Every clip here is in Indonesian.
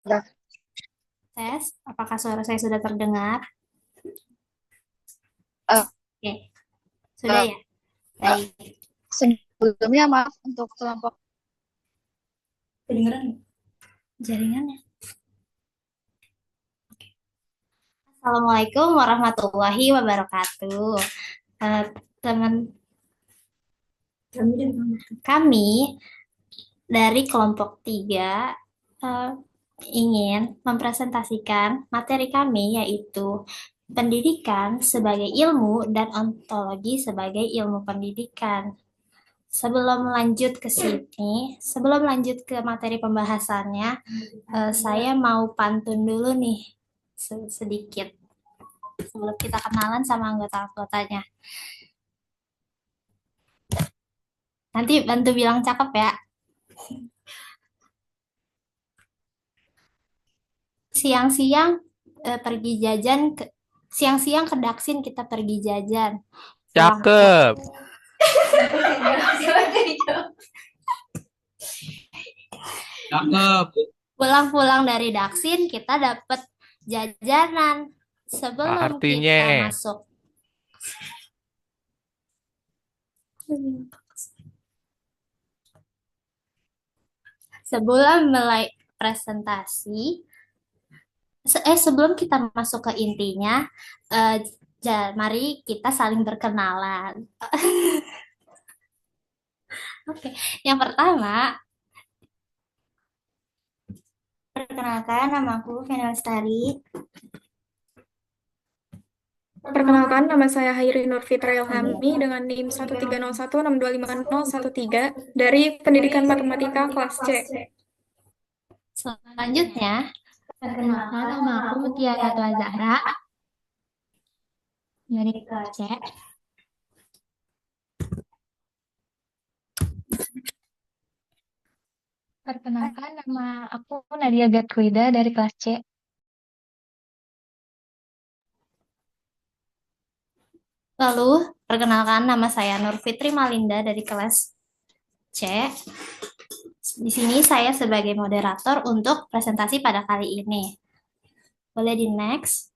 Tes, apakah suara saya sudah terdengar? Eh, Oke, sudah ya? eh, Baik. Sebelumnya maaf untuk kelompok. Kedengeran nggak jaringannya? Assalamualaikum warahmatullahi wabarakatuh. Eh, teman kami dari kelompok 3 eh, ingin mempresentasikan materi kami yaitu pendidikan sebagai ilmu dan ontologi sebagai ilmu pendidikan. Sebelum lanjut ke materi pembahasannya, saya mau pantun dulu nih sedikit sebelum kita kenalan sama anggota-anggotanya. Nanti bantu bilang cakep ya. Siang-siang pergi jajan ke siang-siang ke Daksin kita pergi jajan. Pulang Cakep. Cakep. pulang-pulang dari Daksin kita dapat jajanan sebelum Artinya. kita masuk. Sebelum mulai presentasi, sebelum kita masuk ke intinya, eh, mari kita saling berkenalan. Oke, yang pertama, perkenalkan nama aku Vena Lestari. Perkenalkan, nama saya Hairi Nur Fitra Ilhami dengan NIM 13016250013 dari Pendidikan Matematika kelas C. Selanjutnya, Perkenalkan, nama aku Mutia Katwa Zahra dari kelas C. Perkenalkan, nama aku Nadia Gatkuida dari kelas C. lalu perkenalkan nama saya Nur Fitri Malinda dari kelas C. Di sini saya sebagai moderator untuk presentasi pada kali ini. Boleh di next.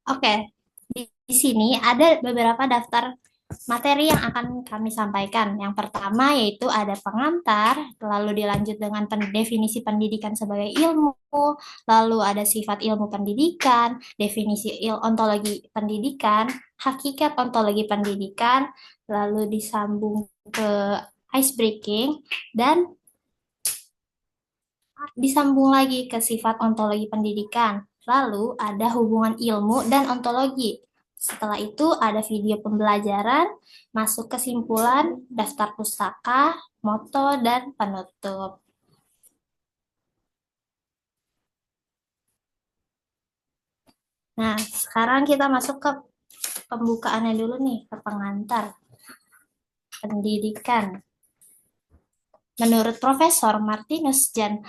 Oke, di sini ada beberapa daftar materi yang akan kami sampaikan. Yang pertama yaitu ada pengantar, lalu dilanjut dengan definisi pendidikan sebagai ilmu, lalu ada sifat ilmu pendidikan, definisi ontologi pendidikan, hakikat ontologi pendidikan, lalu disambung ke ice breaking, dan disambung lagi ke sifat ontologi pendidikan. Lalu ada hubungan ilmu dan ontologi. Setelah itu ada video pembelajaran, masuk kesimpulan, daftar pustaka, moto, dan penutup. Nah, sekarang kita masuk ke pembukaannya dulu nih, ke pengantar pendidikan. Menurut Profesor Martinus Jan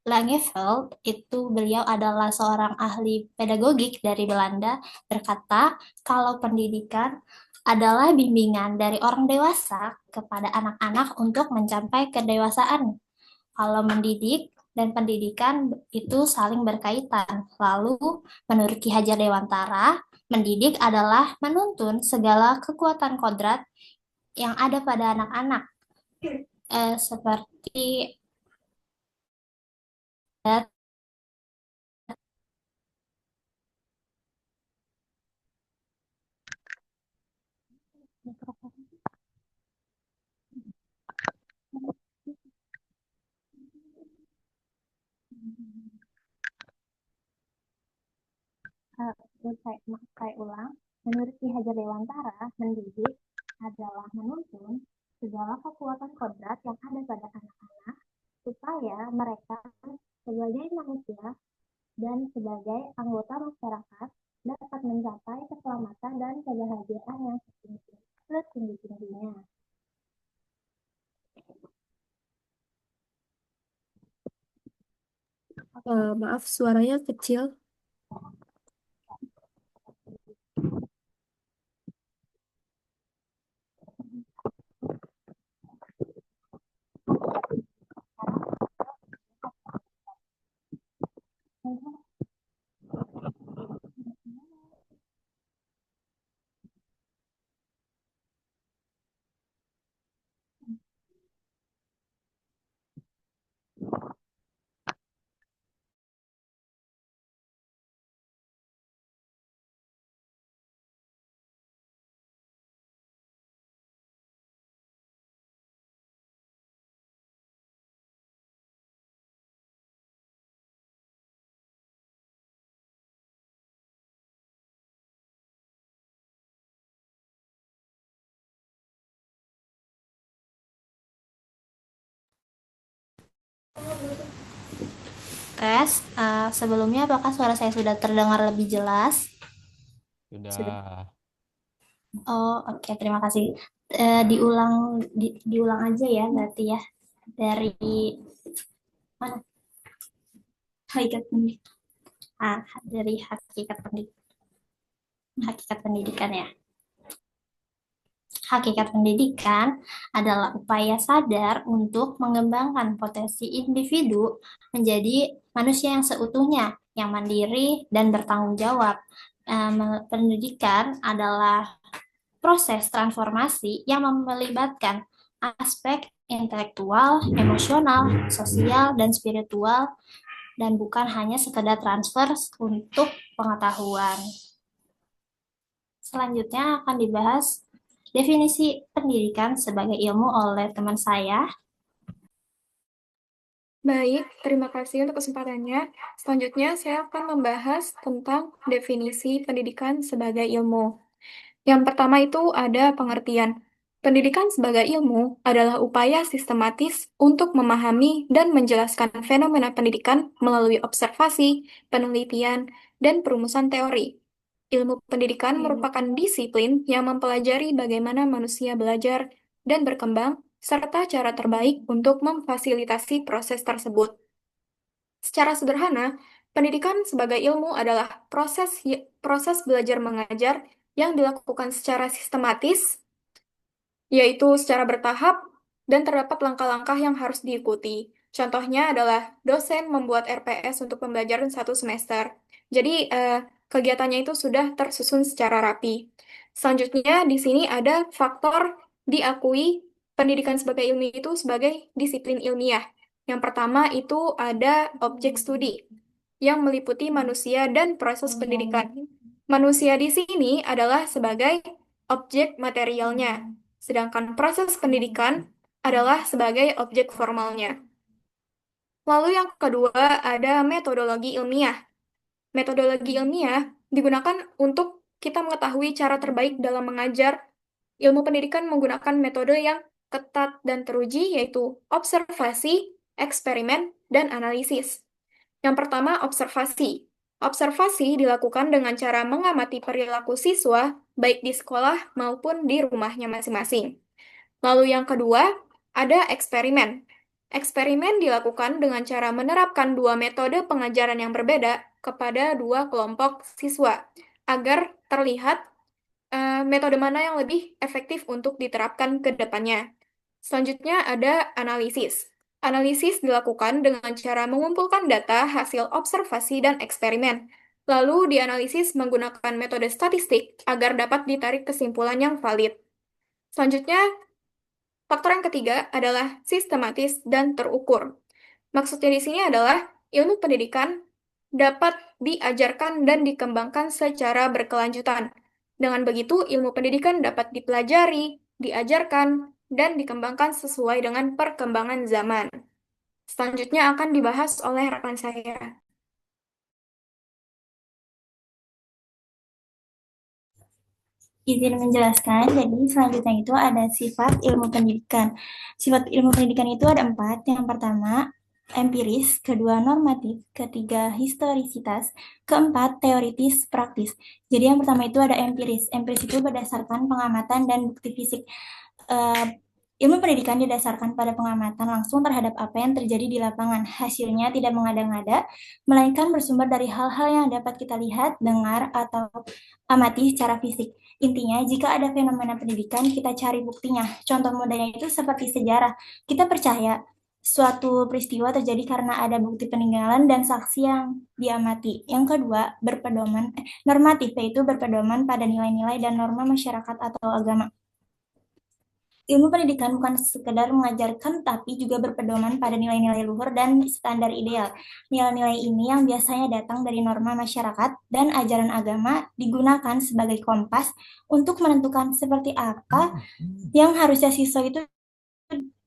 Langeveld, itu beliau adalah seorang ahli pedagogik dari Belanda, berkata kalau pendidikan adalah bimbingan dari orang dewasa kepada anak-anak untuk mencapai kedewasaan. Kalau mendidik dan pendidikan itu saling berkaitan. Lalu, menurut Ki Hajar Dewantara, mendidik adalah menuntun segala kekuatan kodrat yang ada pada anak-anak, seperti saya ulang, menurut Ki Hajar Dewantara, mendidik adalah menuntun segala kekuatan kodrat yang ada pada anak-anak supaya mereka sebagai manusia dan sebagai anggota masyarakat dapat mencapai keselamatan dan kebahagiaan yang setinggi-tingginya. Maaf, suaranya kecil. Tes, sebelumnya apakah suara saya sudah terdengar lebih jelas? Sudah. Sudah. Oh, oke, terima kasih. Diulang aja ya, berarti ya dari mana? Hakikat pendidikan. Dari hakikat pendidikan ya. Hakikat pendidikan adalah upaya sadar untuk mengembangkan potensi individu menjadi manusia yang seutuhnya, yang mandiri dan bertanggung jawab. Pendidikan adalah proses transformasi yang melibatkan aspek intelektual, emosional, sosial, dan spiritual, dan bukan hanya sekedar transfer untuk pengetahuan. Selanjutnya akan dibahas definisi pendidikan sebagai ilmu oleh teman saya. Baik, terima kasih untuk kesempatannya. Selanjutnya, saya akan membahas tentang definisi pendidikan sebagai ilmu. Yang pertama itu ada pengertian. Pendidikan sebagai ilmu adalah upaya sistematis untuk memahami dan menjelaskan fenomena pendidikan melalui observasi, penelitian, dan perumusan teori. Ilmu pendidikan merupakan disiplin yang mempelajari bagaimana manusia belajar dan berkembang, serta cara terbaik untuk memfasilitasi proses tersebut. Secara sederhana, pendidikan sebagai ilmu adalah proses belajar mengajar yang dilakukan secara sistematis, yaitu secara bertahap, dan terdapat langkah-langkah yang harus diikuti. Contohnya adalah dosen membuat RPS untuk pembelajaran 1 semester. Jadi, kegiatannya itu sudah tersusun secara rapi. Selanjutnya, di sini ada faktor diakui pendidikan sebagai ilmu itu sebagai disiplin ilmiah. Yang pertama itu ada objek studi, yang meliputi manusia dan proses pendidikan. Manusia di sini adalah sebagai objek materialnya, sedangkan proses pendidikan adalah sebagai objek formalnya. Lalu yang kedua ada metodologi ilmiah. Metodologi ilmiah digunakan untuk kita mengetahui cara terbaik dalam mengajar. Ilmu pendidikan menggunakan metode yang ketat dan teruji, yaitu observasi, eksperimen, dan analisis. Yang pertama, observasi. Observasi dilakukan dengan cara mengamati perilaku siswa, baik di sekolah maupun di rumahnya masing-masing. Lalu yang kedua, ada eksperimen. Eksperimen dilakukan dengan cara menerapkan dua metode pengajaran yang berbeda kepada dua kelompok siswa, agar terlihat metode mana yang lebih efektif untuk diterapkan ke depannya. Selanjutnya ada analisis. Analisis dilakukan dengan cara mengumpulkan data hasil observasi dan eksperimen, lalu dianalisis menggunakan metode statistik agar dapat ditarik kesimpulan yang valid. Selanjutnya, faktor yang ketiga adalah sistematis dan terukur. Maksudnya di sini adalah ilmu pendidikan dapat diajarkan dan dikembangkan secara berkelanjutan. Dengan begitu, ilmu pendidikan dapat dipelajari, diajarkan, dan dikembangkan sesuai dengan perkembangan zaman. Selanjutnya akan dibahas oleh rekan saya. Izin menjelaskan, jadi selanjutnya itu ada sifat ilmu pendidikan. Sifat ilmu pendidikan itu ada 4. Yang pertama, empiris, kedua normatif, ketiga historisitas, keempat teoritis praktis. Jadi yang pertama itu ada empiris. Empiris itu berdasarkan pengamatan dan bukti fisik. Ilmu pendidikan didasarkan pada pengamatan langsung terhadap apa yang terjadi di lapangan. Hasilnya tidak mengada-ngada, melainkan bersumber dari hal-hal yang dapat kita lihat, dengar, atau amati secara fisik. Intinya, jika ada fenomena pendidikan, kita cari buktinya. Contoh mudahnya itu seperti sejarah. Kita percaya suatu peristiwa terjadi karena ada bukti peninggalan dan saksi yang diamati. Yang kedua, normatif, yaitu berpedoman pada nilai-nilai dan norma masyarakat atau agama. Ilmu pendidikan bukan sekedar mengajarkan, tapi juga berpedoman pada nilai-nilai luhur dan standar ideal. Nilai-nilai ini yang biasanya datang dari norma masyarakat dan ajaran agama digunakan sebagai kompas untuk menentukan seperti apa yang harusnya siswa itu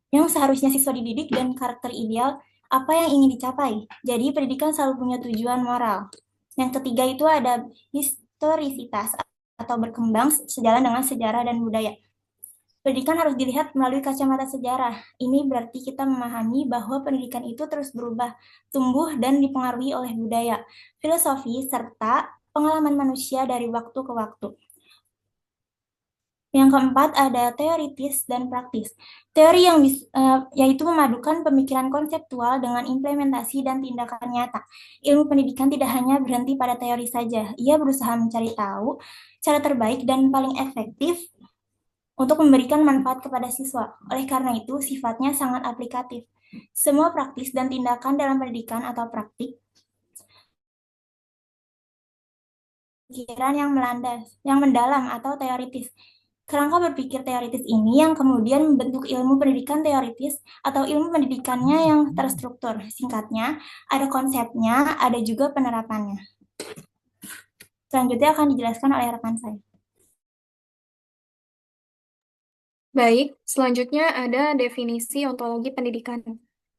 yang seharusnya siswa dididik dan karakter ideal apa yang ingin dicapai. Jadi pendidikan selalu punya tujuan moral. Yang ketiga itu ada historisitas atau berkembang sejalan dengan sejarah dan budaya. Pendidikan harus dilihat melalui kacamata sejarah. Ini berarti kita memahami bahwa pendidikan itu terus berubah, tumbuh, dan dipengaruhi oleh budaya, filosofi, serta pengalaman manusia dari waktu ke waktu. Yang keempat ada teoritis dan praktis. Teori yaitu memadukan pemikiran konseptual dengan implementasi dan tindakan nyata. Ilmu pendidikan tidak hanya berhenti pada teori saja. Ia berusaha mencari tahu cara terbaik dan paling efektif untuk memberikan manfaat kepada siswa. Oleh karena itu, sifatnya sangat aplikatif. Semua praktis dan tindakan dalam pendidikan atau praktik pikiran yang mendalam atau teoritis. Kerangka berpikir teoritis ini yang kemudian membentuk ilmu pendidikan teoritis atau ilmu pendidikannya yang terstruktur. Singkatnya, ada konsepnya, ada juga penerapannya. Selanjutnya akan dijelaskan oleh rekan saya. Baik, selanjutnya ada definisi ontologi pendidikan.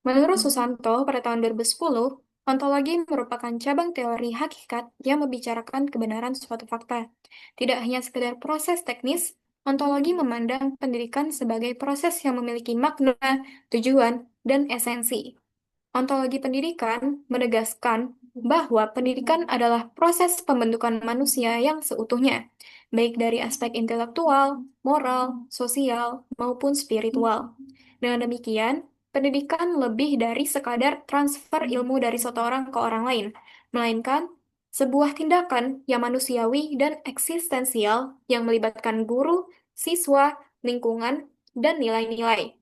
Menurut Susanto pada tahun 2010, ontologi merupakan cabang teori hakikat yang membicarakan kebenaran suatu fakta. Tidak hanya sekedar proses teknis, ontologi memandang pendidikan sebagai proses yang memiliki makna, tujuan, dan esensi. Ontologi pendidikan menegaskan bahwa pendidikan adalah proses pembentukan manusia yang seutuhnya, baik dari aspek intelektual, moral, sosial, maupun spiritual. Dengan demikian, pendidikan lebih dari sekadar transfer ilmu dari satu orang ke orang lain, melainkan sebuah tindakan yang manusiawi dan eksistensial yang melibatkan guru, siswa, lingkungan, dan nilai-nilai.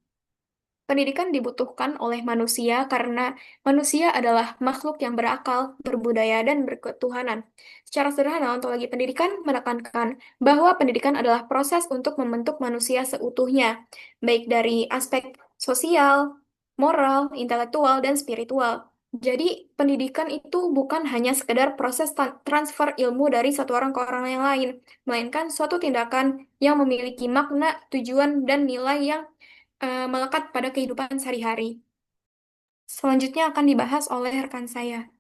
Pendidikan dibutuhkan oleh manusia karena manusia adalah makhluk yang berakal, berbudaya, dan berketuhanan. Secara sederhana, ontologi pendidikan menekankan bahwa pendidikan adalah proses untuk membentuk manusia seutuhnya, baik dari aspek sosial, moral, intelektual, dan spiritual. Jadi, pendidikan itu bukan hanya sekedar proses transfer ilmu dari satu orang ke orang yang lain, melainkan suatu tindakan yang memiliki makna, tujuan, dan nilai yang melekat pada kehidupan sehari-hari. Selanjutnya akan dibahas oleh rekan saya.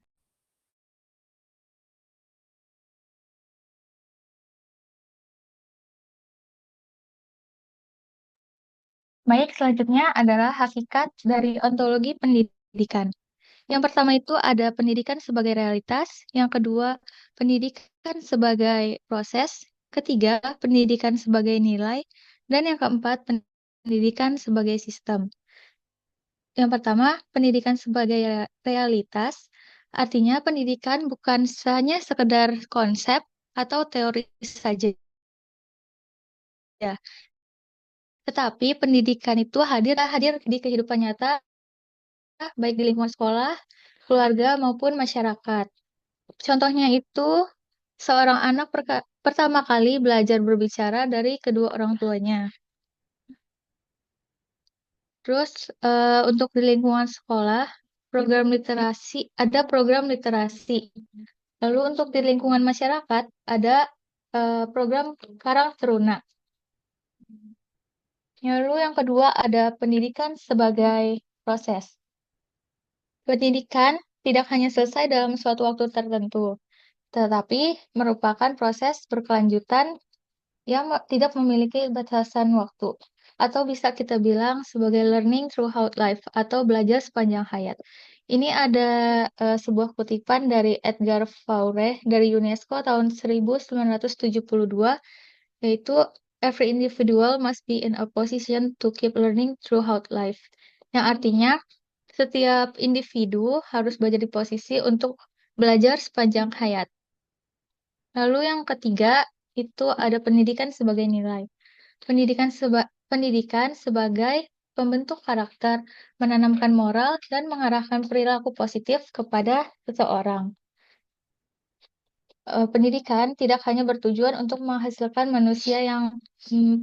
Baik, selanjutnya adalah hakikat dari ontologi pendidikan. Yang pertama itu ada pendidikan sebagai realitas, yang kedua pendidikan sebagai proses, ketiga pendidikan sebagai nilai, dan yang keempat pendidikan sebagai sistem. Yang pertama, pendidikan sebagai realitas, artinya pendidikan bukan hanya sekedar konsep atau teori saja, tetapi pendidikan itu hadir di kehidupan nyata, baik di lingkungan sekolah, keluarga, maupun masyarakat. Contohnya itu, seorang anak pertama kali belajar berbicara dari kedua orang tuanya. Terus, untuk di lingkungan sekolah, ada program literasi. Lalu untuk di lingkungan masyarakat, ada program Karang Taruna. Lalu yang kedua ada pendidikan sebagai proses. Pendidikan tidak hanya selesai dalam suatu waktu tertentu, tetapi merupakan proses berkelanjutan yang tidak memiliki batasan waktu, atau bisa kita bilang sebagai learning throughout life, atau belajar sepanjang hayat. Ini ada sebuah kutipan dari Edgar Faure dari UNESCO tahun 1972, yaitu every individual must be in a position to keep learning throughout life. Yang artinya, setiap individu harus berada di posisi untuk belajar sepanjang hayat. Lalu yang ketiga, itu ada pendidikan sebagai nilai. Pendidikan sebagai pembentuk karakter, menanamkan moral, dan mengarahkan perilaku positif kepada seseorang. Pendidikan tidak hanya bertujuan untuk menghasilkan manusia yang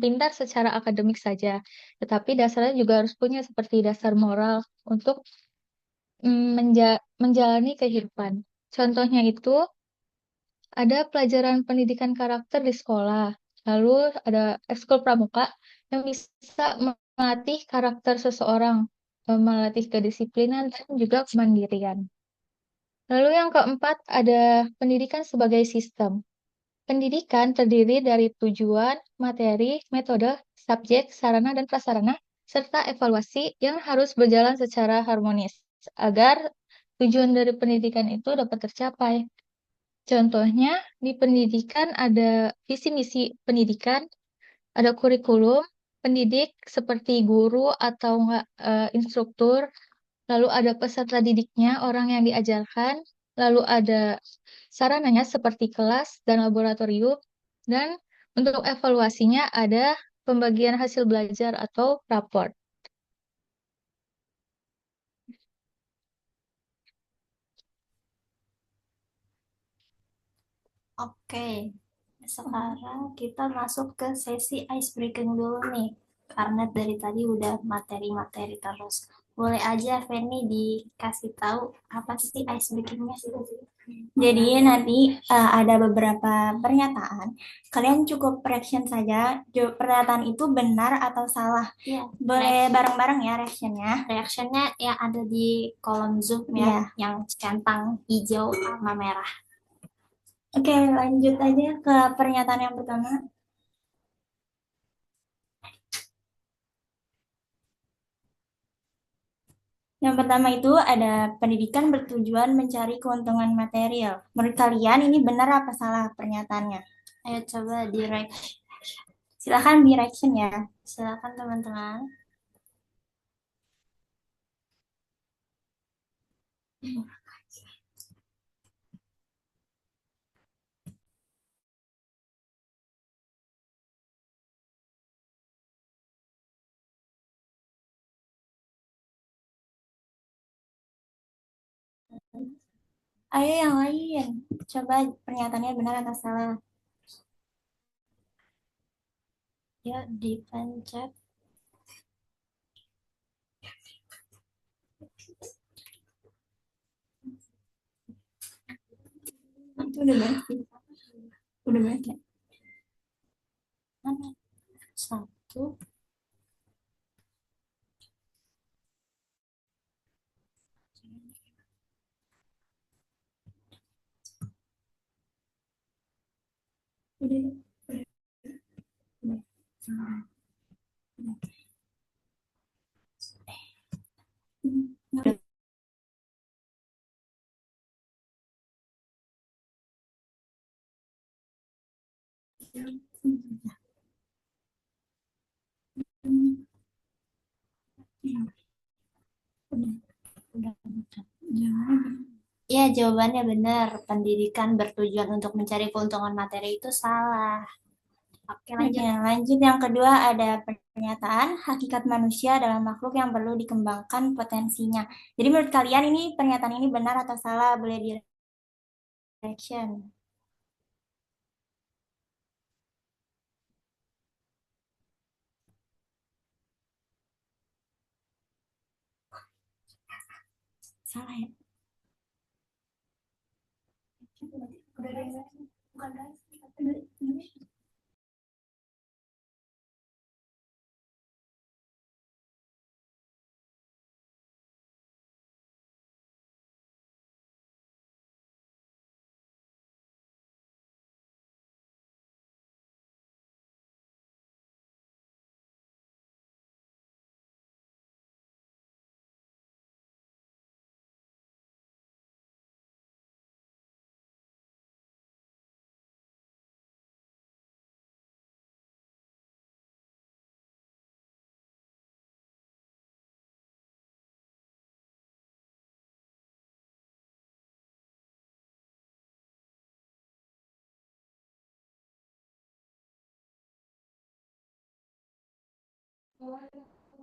pintar secara akademik saja, tetapi dasarnya juga harus punya seperti dasar moral untuk menjalani kehidupan. Contohnya itu ada pelajaran pendidikan karakter di sekolah, lalu ada ekskul pramuka yang bisa melatih karakter seseorang, melatih kedisiplinan dan juga kemandirian. Lalu yang keempat ada pendidikan sebagai sistem. Pendidikan terdiri dari tujuan, materi, metode, subjek, sarana, dan prasarana, serta evaluasi yang harus berjalan secara harmonis agar tujuan dari pendidikan itu dapat tercapai. Contohnya, di pendidikan ada visi misi pendidikan, ada kurikulum, pendidik seperti guru atau enggak instruktur, lalu ada peserta didiknya, orang yang diajarkan, lalu ada sarananya seperti kelas dan laboratorium, dan untuk evaluasinya ada pembagian hasil belajar atau raport. Oke, sekarang kita masuk ke sesi ice breaking dulu nih. Karena dari tadi udah materi-materi terus. Boleh aja Feni dikasih tahu apa sih ice breakingnya? Jadi nanti ada beberapa pernyataan. Kalian cukup reaction saja. Pernyataan itu benar atau salah. Iya. Boleh bareng-bareng ya reactionnya. Reactionnya yang ada di kolom Zoom ya, iya, yang centang hijau sama merah. Oke, lanjut aja ke pernyataan yang pertama. Yang pertama itu ada pendidikan bertujuan mencari keuntungan material. Menurut kalian ini benar apa salah pernyataannya? Ayo coba direction. Silakan direction ya. Silakan teman-teman. Ayo yang lain. Coba pernyataannya benar atau salah. Ya, dipencet. Itu udah banyak sih. Udah banyak ya? Mana? Satu. Udah. Udah. Udah. Udah. Ya, jawabannya benar. Pendidikan bertujuan untuk mencari keuntungan materi itu salah. Oke, lanjut. Ya, lanjut yang kedua ada pernyataan hakikat manusia adalah makhluk yang perlu dikembangkan potensinya. Jadi menurut kalian ini pernyataan ini benar atau salah? Boleh di reaction. Salah ya? Udah ada yang reaction? Bukan reaction.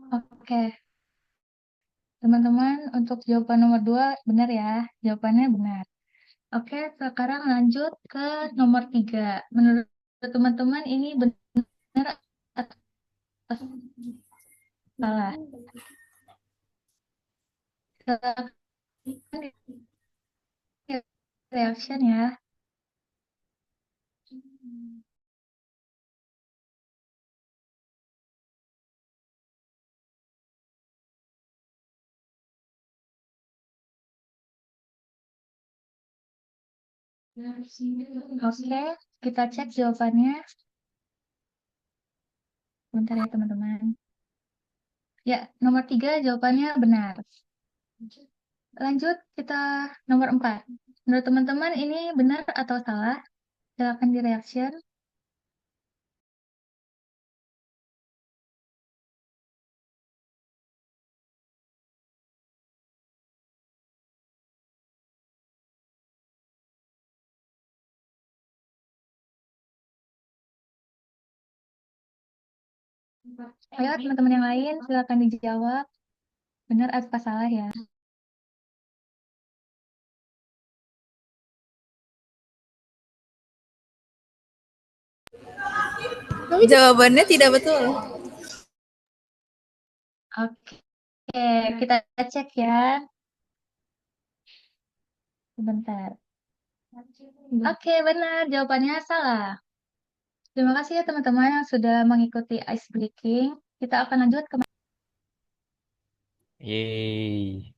Oke, teman-teman, untuk jawaban nomor 2 benar ya. Jawabannya benar. Oke, sekarang lanjut ke nomor 3. Menurut teman-teman ini benar atau salah? Silahkan di reaction ya. Oke, kita cek jawabannya. Bentar ya teman-teman. Ya, nomor 3 jawabannya benar. Lanjut, kita nomor 4. Menurut teman-teman ini benar atau salah? Silahkan di reaction. Ayo teman-teman yang lain, silahkan dijawab. Benar atau salah ya? Jawabannya tidak betul. Oke, kita cek ya. Sebentar. Oke, benar. Jawabannya salah. Terima kasih ya teman-teman yang sudah mengikuti ice breaking. Kita akan lanjut ke Yeay.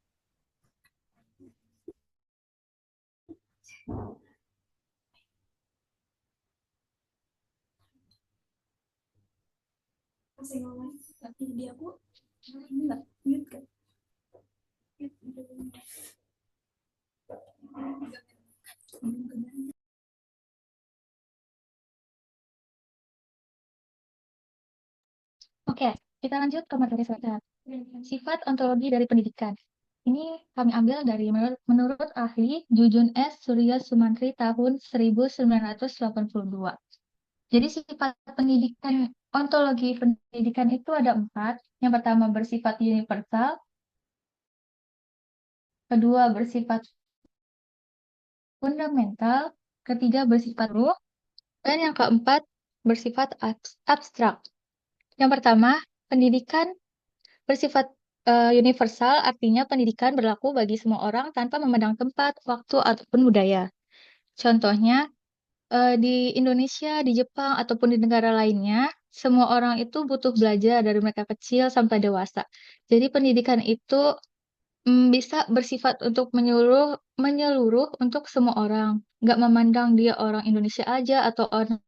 Oke, kita lanjut ke materi selanjutnya. Sifat ontologi dari pendidikan. Ini kami ambil dari menurut ahli Jujun S. Surya Sumantri tahun 1982. Jadi sifat pendidikan, ontologi pendidikan itu ada 4. Yang pertama bersifat universal, kedua bersifat fundamental, ketiga bersifat ruh, dan yang keempat bersifat abstrak. Yang pertama, pendidikan bersifat universal, artinya pendidikan berlaku bagi semua orang tanpa memandang tempat, waktu, ataupun budaya. Contohnya, di Indonesia, di Jepang, ataupun di negara lainnya, semua orang itu butuh belajar dari mereka kecil sampai dewasa. Jadi pendidikan itu bisa bersifat untuk menyeluruh untuk semua orang. Nggak memandang dia orang Indonesia aja atau orang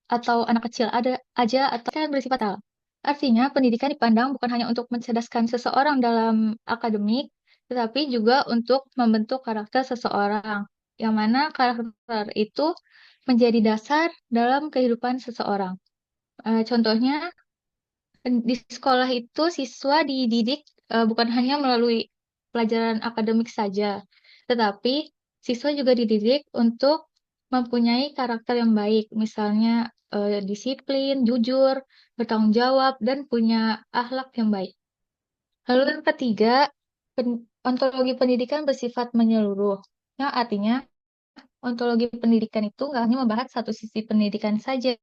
anak kecil ada aja atau kan bersifat tal. Artinya pendidikan dipandang bukan hanya untuk mencerdaskan seseorang dalam akademik, tetapi juga untuk membentuk karakter seseorang, yang mana karakter itu menjadi dasar dalam kehidupan seseorang. Contohnya, di sekolah itu siswa dididik bukan hanya melalui pelajaran akademik saja, tetapi siswa juga dididik untuk mempunyai karakter yang baik, misalnya disiplin, jujur, bertanggung jawab, dan punya akhlak yang baik. Lalu yang ketiga, ontologi pendidikan bersifat menyeluruh, yang artinya ontologi pendidikan itu nggak hanya membahas satu sisi pendidikan saja,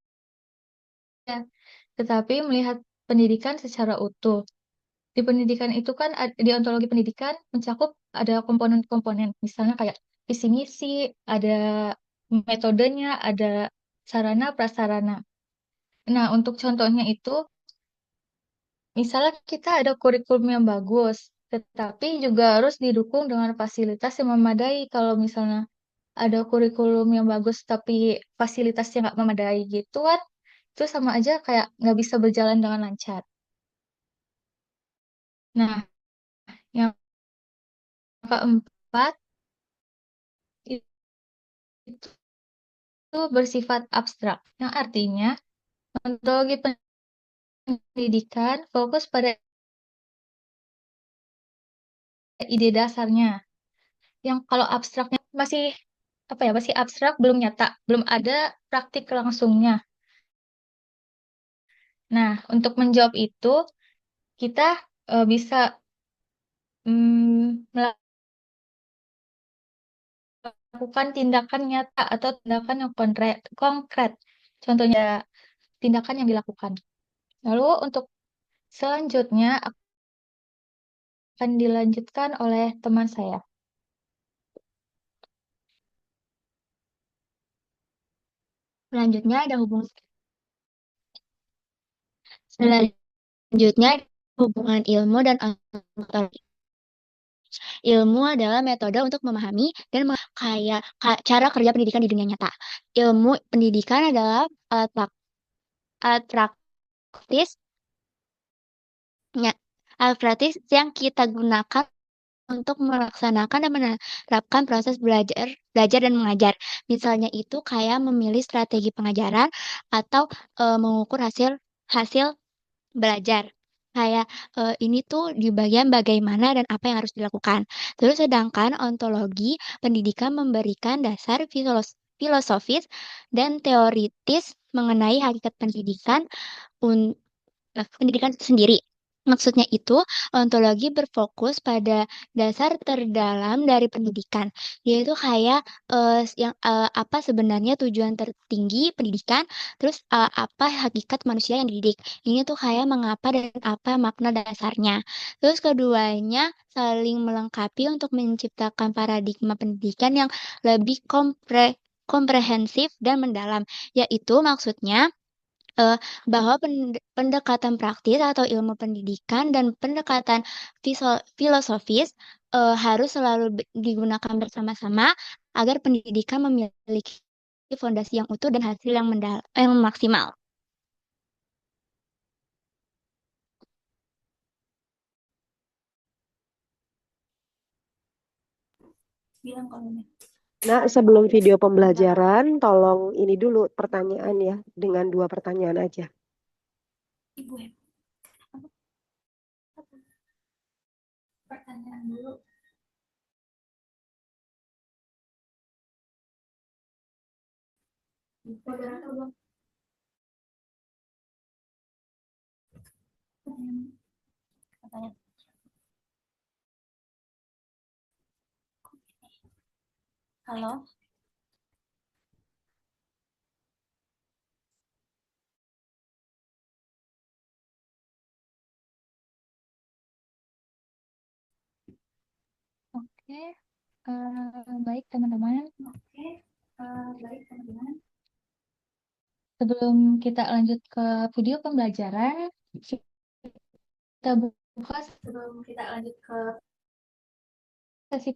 tetapi melihat pendidikan secara utuh. Di pendidikan itu kan, di ontologi pendidikan mencakup ada komponen-komponen, misalnya kayak visi misi, ada metodenya, ada sarana prasarana. Nah, untuk contohnya itu, misalnya kita ada kurikulum yang bagus, tetapi juga harus didukung dengan fasilitas yang memadai. Kalau misalnya ada kurikulum yang bagus tapi fasilitasnya nggak memadai gitu kan, itu sama aja kayak nggak bisa berjalan dengan lancar. Nah, yang keempat itu bersifat abstrak, yang artinya ontologi pendidikan fokus pada ide dasarnya. Yang kalau abstraknya masih apa ya, masih abstrak, belum nyata, belum ada praktik langsungnya. Nah, untuk menjawab itu, kita bisa melakukan tindakan nyata atau tindakan yang konkret. Contohnya, tindakan yang dilakukan. Lalu untuk selanjutnya akan dilanjutkan oleh teman saya. Selanjutnya ada selanjutnya hubungan ilmu dan ontologi. Ilmu adalah metode untuk memahami dan cara kerja pendidikan di dunia nyata. Ilmu pendidikan adalah alat praktis alat praktis yang kita gunakan untuk melaksanakan dan menerapkan proses belajar dan mengajar. Misalnya itu kayak memilih strategi pengajaran atau mengukur hasil belajar. Kayak ini tuh di bagian bagaimana dan apa yang harus dilakukan. Terus sedangkan ontologi pendidikan memberikan dasar filosofis dan teoritis mengenai hakikat pendidikan itu sendiri. Maksudnya itu, ontologi berfokus pada dasar terdalam dari pendidikan, yaitu kayak apa sebenarnya tujuan tertinggi pendidikan, terus apa hakikat manusia yang dididik. Ini tuh kayak mengapa dan apa makna dasarnya. Terus keduanya saling melengkapi untuk menciptakan paradigma pendidikan yang lebih komprehensif dan mendalam, yaitu maksudnya eh, bahwa pendekatan praktis atau ilmu pendidikan dan pendekatan filosofis harus selalu digunakan bersama-sama agar pendidikan memiliki fondasi yang utuh dan hasil yang maksimal. Bilang kalau Nah, sebelum video pembelajaran, tolong ini dulu pertanyaan ya, dengan 2 pertanyaan aja. Ibu ya. Pertanyaan dulu. Moderator belum. Pertanyaan. Halo. Oke, baik teman-teman. Baik teman-teman. Sebelum kita lanjut ke video pembelajaran, kita buka Sebelum kita lanjut ke sesi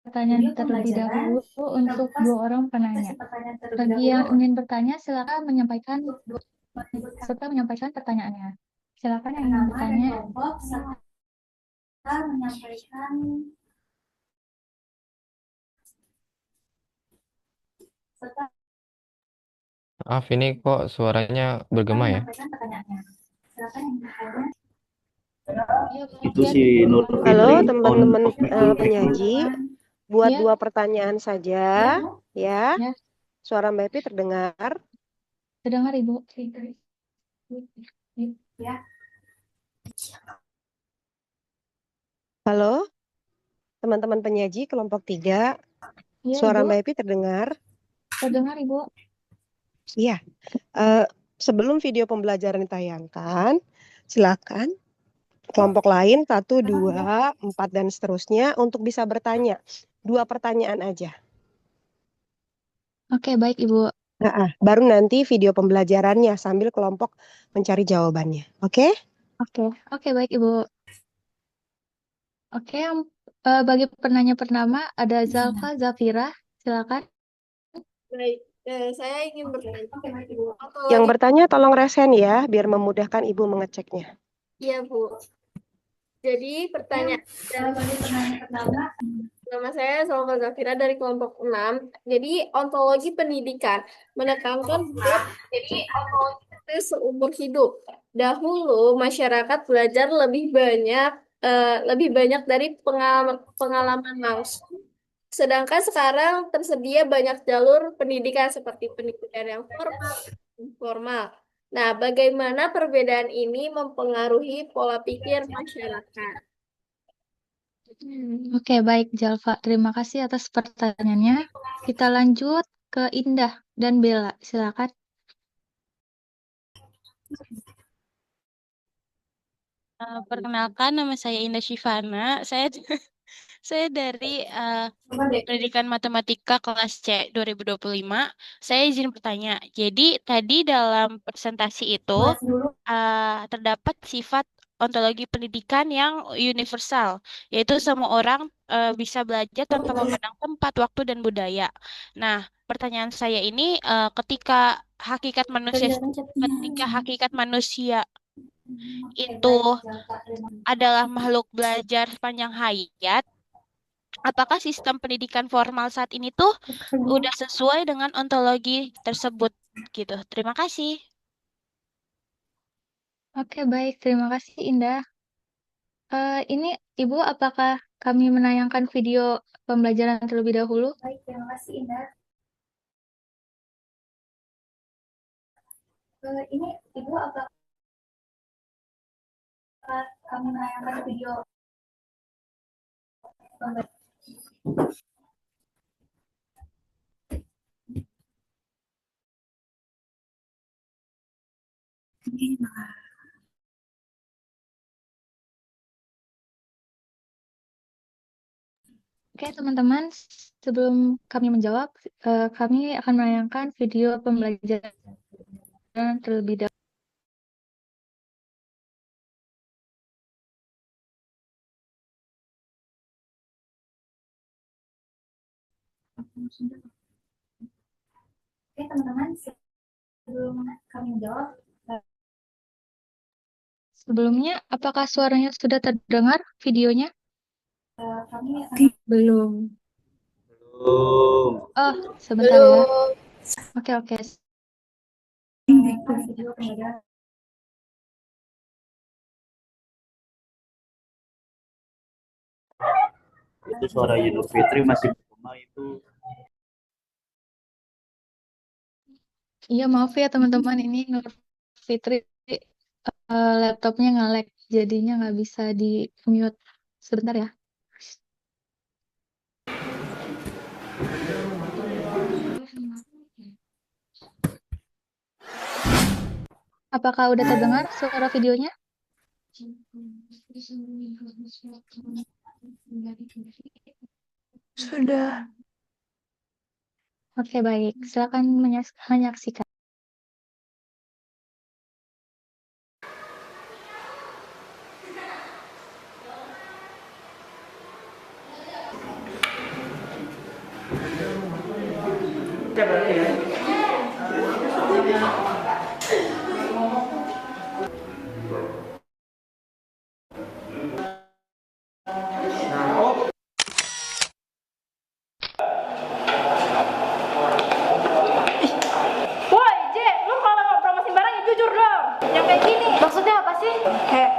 pertanyaan video terlebih pembelajaran, dahulu kita untuk buka 2 orang penanya. sesi pertanyaan terlebih Bagi yang dahulu ingin bertanya, silakan menyampaikan untuk menyebutkan serta menyampaikan pertanyaannya. Silakan yang ingin nama dan bertanya. kelompok serta menyampaikan serta Maaf, ini kok suaranya bergema ya? menyampaikan pertanyaannya. Silakan yang bertanya. Iya, Itu ya, si Nur Halo Fitri on teman-teman mic penyaji, buat Iya. 2 pertanyaan saja ya. Ya, Suara Mbak Epi terdengar. terdengar Ibu. Ya. Halo teman-teman penyaji kelompok 3, Iya, suara Ibu. Mbak Epi terdengar. Terdengar Ibu. Iya. Sebelum video pembelajaran ditayangkan, silakan kelompok lain 1, 2, 4 dan seterusnya untuk bisa bertanya. 2 pertanyaan aja. Oke, baik Ibu. Baru nanti video pembelajarannya sambil kelompok mencari jawabannya. Oke? Oke, baik Ibu. Oke, bagi penanya pertama ada Zalfa Zafira. Silakan. Baik, saya ingin bertanya. Oke, baik Ibu. Yang bertanya tolong resen ya, biar memudahkan Ibu mengeceknya. Iya, Bu. Jadi pertanyaan Bagi penanya pertama, nama saya Salva Zafira dari kelompok 6. Jadi ontologi pendidikan menekankan bahwa itu seumur hidup. Dahulu masyarakat belajar lebih banyak dari pengalaman langsung. Sedangkan sekarang tersedia banyak jalur pendidikan seperti pendidikan yang formal, informal. Nah, bagaimana perbedaan ini mempengaruhi pola pikir masyarakat? Oke, baik Jalfa. Terima kasih atas pertanyaannya. Kita lanjut ke Indah dan Bella. Silakan. Perkenalkan, nama saya Indah Shivana. Saya dari Pendidikan Matematika kelas C 2025. Saya izin bertanya. Jadi tadi dalam presentasi itu terdapat sifat ontologi pendidikan yang universal, yaitu semua orang bisa belajar tanpa memandang tempat, waktu, dan budaya. Nah, pertanyaan saya ini ketika hakikat manusia itu adalah makhluk belajar sepanjang hayat, apakah sistem pendidikan formal saat ini tuh udah sesuai dengan ontologi tersebut gitu. Terima kasih. Oke, baik. Terima kasih, Indah. Ini Ibu, apakah kami menayangkan video pembelajaran terlebih dahulu? Baik, terima kasih Indah. Ini Ibu apakah kami menayangkan video pembelajaran? Oke, teman-teman, sebelum kami menjawab, kami akan menayangkan video pembelajaran terlebih dahulu. Oke, teman-teman, sebelum kami menjawab, Sebelumnya, apakah suaranya sudah terdengar videonya? kami Belum. Oh, sebentar ya. Oke. menayangkan video pembelajaran. Itu suara Yunus Fitri masih bergema itu. Iya, maaf ya teman-teman, ini Nur Fitri laptopnya nge-lag, jadinya nggak bisa di mute. Sebentar ya. Apakah udah terdengar suara videonya? Sudah. Oke, baik. Silakan menyaksikan. Woi, J, lu kalau nggak promosi barang ya jujur dong. Yang kayak gini. Maksudnya apa sih?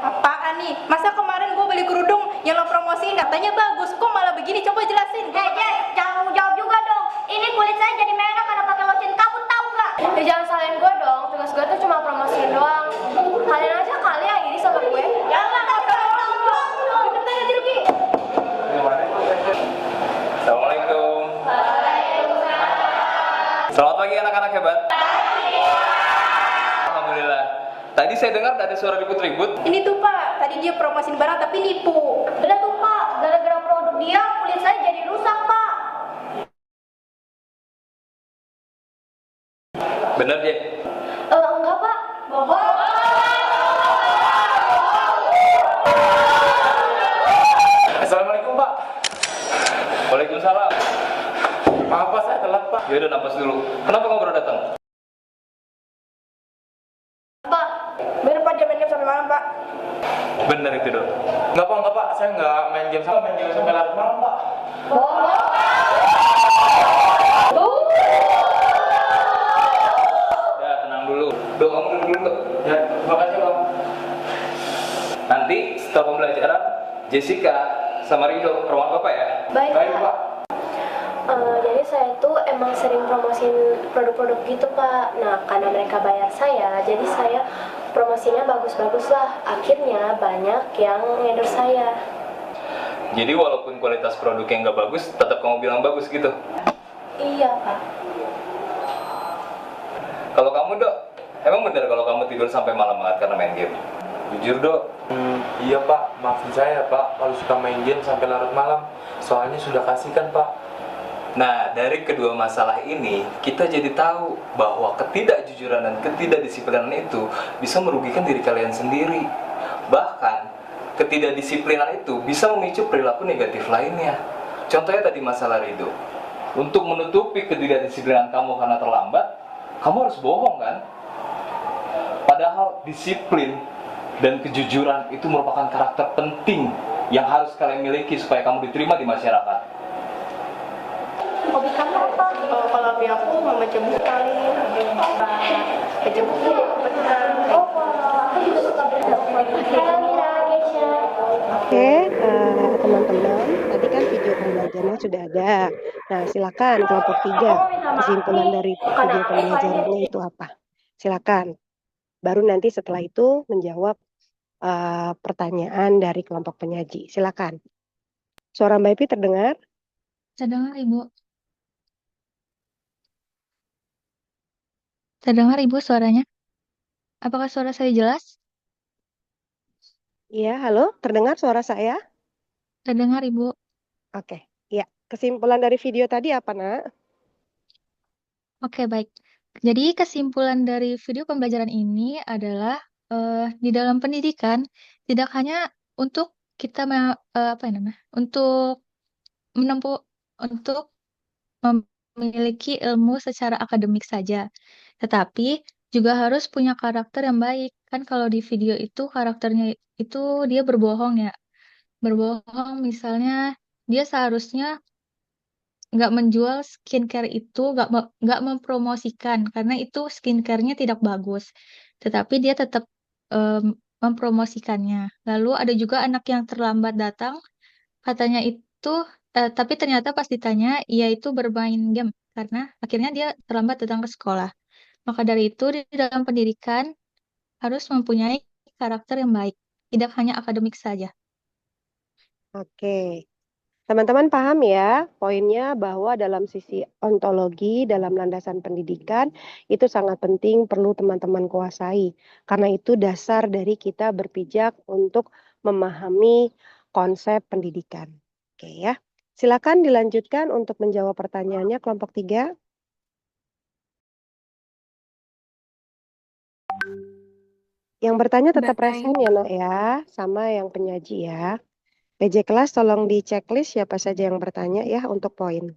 Apaan nih? Masa kemarin gue beli kerudung yang lo promosiin katanya bagus, kok malah begini? Coba jelasin. J, jangan jawab juga dong. Ini kulit saya jadi merah karena pakai lotion. Kamu tahu nggak? Ya jangan salahin gue dong. Tugas gue tuh cuma promosiin doang. Kalian aja kali yang ini sama gue. Jangan Assalamualaikum. Selamat pagi anak-anak hebat. Alhamdulillah. Tadi saya dengar ada suara ribut-ribut. Ini tuh Pak, tadi dia promosiin barang tapi nipu. Udah tuh Pak, gara-gara produk dia kulit saya jadi rusak Pak. Bener dia? Enggak Pak, bohong. Assalamualaikum Pak. Waalaikumsalam. Maaf Pak, saya telat Pak. Yaudah napas dulu. Kenapa kamu baru datang? Pak, biar Pak dia main game sampai malam Pak. Bener itu dong. Enggak Pak, saya nggak main game sampai larut malam Pak. Udah tenang dulu. Dok, kamu duduk dulu Dok. Ya, terima kasih Bang. Nanti setelah pembelajaran, Jessica sama Rido ke rumah Bapak ya. Baik, Pak. Pak. Jadi saya tuh emang sering promosiin produk-produk gitu Pak. Nah karena mereka bayar saya, jadi saya promosinya bagus-bagus lah. Akhirnya banyak yang endorse saya. Jadi walaupun kualitas produknya nggak bagus, tetap kamu bilang bagus gitu? Iya Pak. Kalau kamu Dok, emang bener kalau kamu tidur sampai malam banget karena main game? Jujur Dok. Iya Pak, maafin saya Pak kalau suka main game sampai larut malam. Soalnya sudah kasih kan Pak. Nah, dari kedua masalah ini, kita jadi tahu bahwa ketidakjujuran dan ketidakdisiplinan itu bisa merugikan diri kalian sendiri. Bahkan, ketidakdisiplinan itu bisa memicu perilaku negatif lainnya. Contohnya tadi masalah Ridho. Untuk menutupi ketidakdisiplinan kamu karena terlambat, kamu harus bohong kan? Padahal disiplin dan kejujuran itu merupakan karakter penting yang harus kalian miliki supaya kamu diterima di masyarakat. Hobi kamu apa? Kalau hobi aku memecebuk kali. Kecebuk ya, benar. Aku juga suka berenang. Halo Mira, Keisha. Oke, teman-teman, tadi kan video pembelajarannya sudah ada. Nah, silakan kelompok 3, kesimpulan dari video pembelajarannya itu apa? Silakan. Baru nanti setelah itu menjawab pertanyaan dari kelompok penyaji. Silakan. Suara Mbak Epi terdengar? Terdengar Ibu. Terdengar Ibu suaranya? Apakah suara saya jelas? Iya, halo, terdengar suara saya? Terdengar Ibu. Oke, ya. Kesimpulan dari video tadi apa, Nak? Oke, baik. Jadi kesimpulan dari video pembelajaran ini adalah di dalam pendidikan tidak hanya untuk kita untuk menempuh untuk memiliki ilmu secara akademik saja, tetapi juga harus punya karakter yang baik. Kan kalau di video itu karakternya itu dia berbohong ya. Berbohong misalnya dia seharusnya nggak menjual skincare itu, nggak mempromosikan karena itu skincare-nya tidak bagus. Tetapi dia tetap mempromosikannya. Lalu ada juga anak yang terlambat datang, katanya itu, tapi ternyata pas ditanya, ia itu bermain game karena akhirnya dia terlambat datang ke sekolah. Maka dari itu di dalam pendidikan harus mempunyai karakter yang baik, tidak hanya akademik saja. Oke. Teman-teman paham ya, poinnya bahwa dalam sisi ontologi, dalam landasan pendidikan, itu sangat penting, perlu teman-teman kuasai. Karena itu dasar dari kita berpijak untuk memahami konsep pendidikan. Oke ya, silakan dilanjutkan untuk menjawab pertanyaannya kelompok 3. Yang bertanya tetap resen ya Nak ya, sama yang penyaji ya. PJ kelas tolong di checklist siapa saja yang bertanya ya untuk poin.